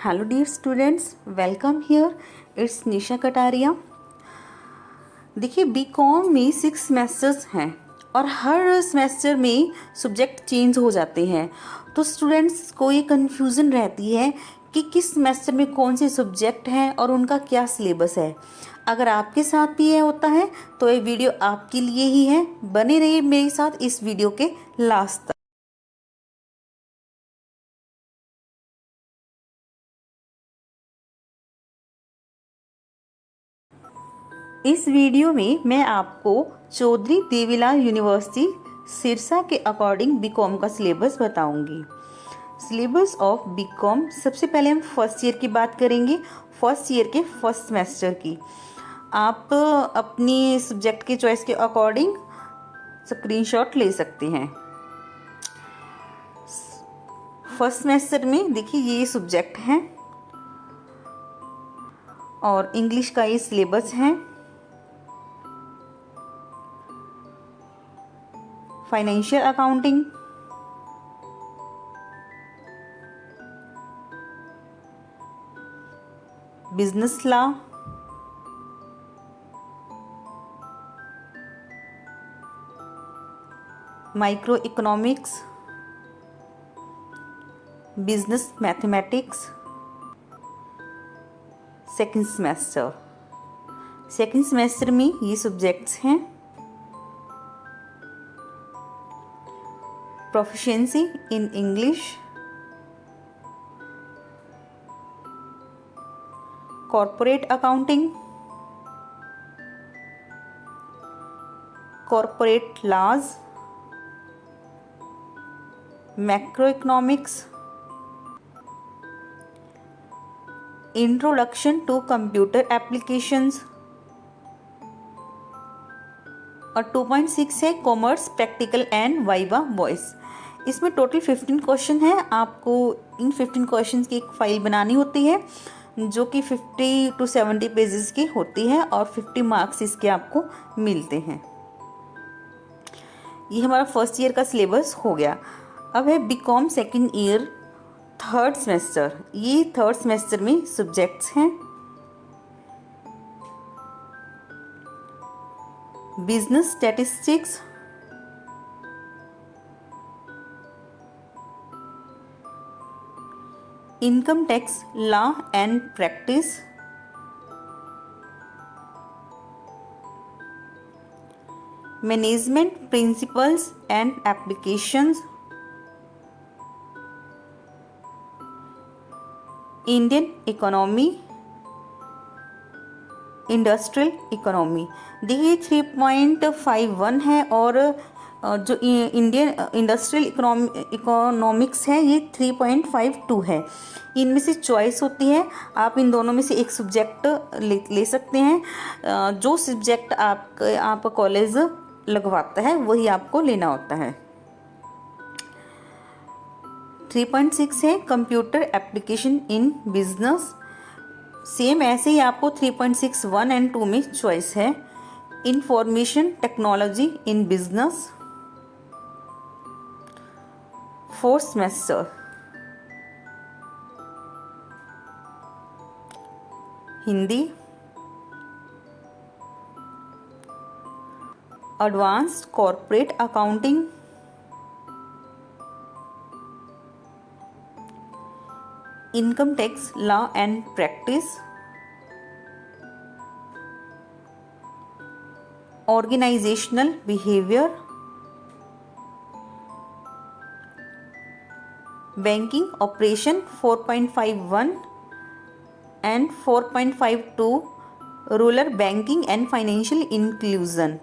Hello dear students, welcome here. It's Nisha Kataria. देखिए, B Com में 6 semesters हैं और हर सेमेस्टर में सब्जेक्ट चेंज हो जाते हैं। तो स्टूडेंट्स को ये कन्फ्यूज़न रहती है कि किस सेमेस्टर में कौन से सब्जेक्ट हैं और उनका क्या सिलेबस है। अगर आपके साथ भी ये होता है तो ये वीडियो आपके लिए ही है। बने रहिए मेरे साथ इस वीडियो के लास्ट तक। इस वीडियो में मैं आपको चौधरी देवीलाल यूनिवर्सिटी सिरसा के अकॉर्डिंग बीकॉम का सिलेबस बताऊंगी। सिलेबस ऑफ बीकॉम, सबसे पहले हम फर्स्ट ईयर की बात करेंगे, फर्स्ट ईयर के फर्स्ट सेमेस्टर की। आप अपनी सब्जेक्ट के चॉइस के अकॉर्डिंग स्क्रीनशॉट ले सकते हैं। फर्स्ट सेमेस्टर में देखिए ये सब्जेक्ट हैं और इंग्लिश का ये सिलेबस है। Financial accounting, business law, micro economics, business mathematics. Second semester में ये सब्जेक्ट्स हैं। Proficiency in English, corporate accounting, corporate laws, macro economics, introduction to computer applications और 2.6 है commerce practical and viva voice. इसमें total 15 question है। आपको इन 15 questions की एक फाइल बनानी होती है जो कि 50 to 70 पेजेस की होती है और 50 मार्क्स इसके आपको मिलते हैं। ये हमारा फर्स्ट ईयर का सिलेबस हो गया। अब है BCom second year third semester. ये थर्ड सेमेस्टर में सब्जेक्ट्स हैं। Business statistics, income tax law and practice, management principles and applications, Indian economy, industrial economy. देखिए 3.51 है और जो इंडियन इंडस्ट्रियल इकोनॉमिक्स है ये 3.52 है। इनमें से चॉइस होती है, आप इन दोनों में से एक सब्जेक्ट ले सकते हैं। जो सब्जेक्ट आपका कॉलेज लगवाता है वही आपको लेना होता है। 3.6 है computer application in business. Same ऐसे ही आपको 3.61 एंड 2 में चॉइस है। Information technology in business. Fourth semester Hindi, advanced corporate accounting, income tax law and practice, organisational behaviour, banking operation 4.51 and 4.52 rural banking and financial inclusion.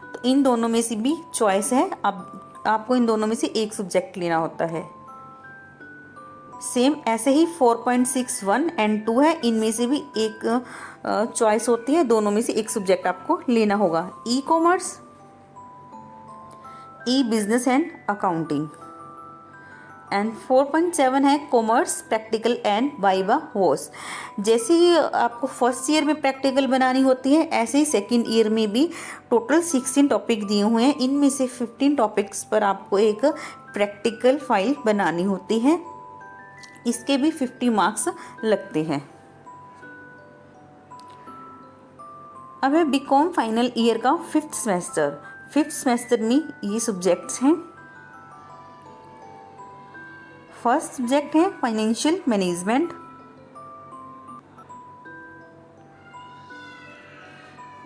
तो इन दोनों में से भी चॉइस है। अब आपको इन दोनों में से एक सब्जेक्ट लेना होता है। सेम ऐसे ही 4.61 एंड 2 है, इनमें से भी एक चॉइस होती है। दोनों में से एक सब्जेक्ट आपको लेना होगा। E commerce, e business and accounting. And 4.7 है commerce practical and viva voce. जैसे ही आपको फर्स्ट ईयर में प्रैक्टिकल बनानी होती है, ऐसे ही सेकंड ईयर में भी टोटल 16 टॉपिक दिए हुए हैं। इनमें से 15 टॉपिक्स पर आपको एक प्रैक्टिकल फाइल बनानी होती है। इसके भी 50 मार्क्स लगते हैं। अब है बीकॉम फाइनल ईयर का 5th सेमेस्टर। 5th सेमेस्टर में ये सब्जेक्ट्स हैं। फर्स्ट सब्जेक्ट है financial management,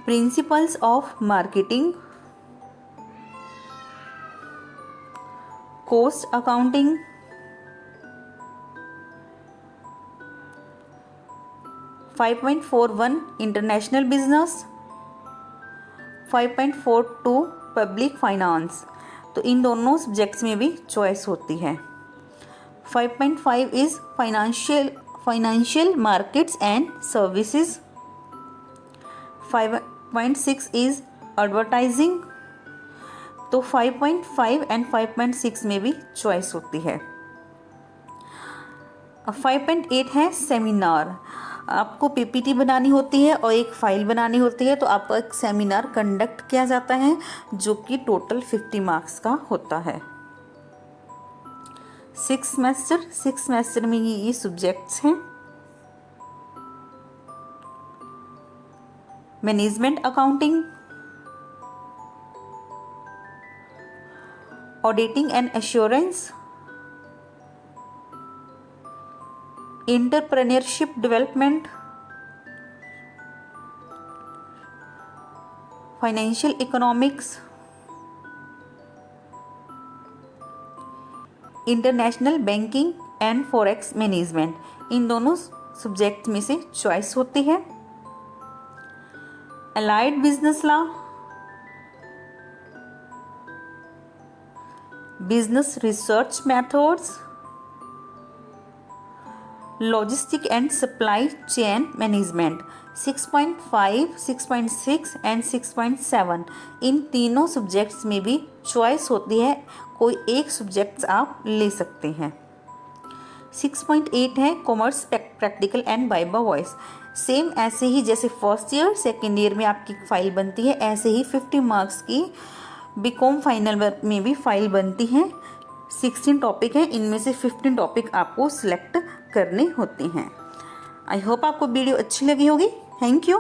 principles of marketing, cost accounting, (5.41) international business, 5.42 public finance. तो इन दोनों सब्जेक्ट्स में भी चॉइस होती है। 5.5 is financial markets and services, 5.6 is advertising. तो 5.5 एंड 5.6 में भी चॉइस होती है। 5.8 है सेमिनार। आपको पीपीटी बनानी होती है और एक फाइल बनानी होती है, तो आपको एक सेमिनार कंडक्ट किया जाता है जो कि टोटल 50 मार्क्स का होता है। 6th सेमेस्टर में ये सब्जेक्ट्स हैं। Management accounting, auditing and assurance, entrepreneurship development, financial economics, international banking and forex management. इन दोनों सब्जेक्ट में से चॉइस होती है। Allied business law, business research methods, logistic and supply chain management. 6.5, 6.6 and 6.7 इन तीनों सब्जेक्ट्स में भी चॉइस होती है। कोई एक सब्जेक्ट्स आप ले सकते हैं। 6.8 है commerce practical and viva voice. Same ऐसे ही जैसे फर्स्ट ईयर सेकेंड ईयर में आपकी फाइल बनती है, ऐसे ही 50 मार्क्स की बीकॉम फाइनल में भी फाइल बनती है। 16 टॉपिक हैं, इनमें से 15 टॉपिक आपको सिलेक्ट करने होते हैं। आई होप आपको वीडियो अच्छी लगी होगी। Thank you.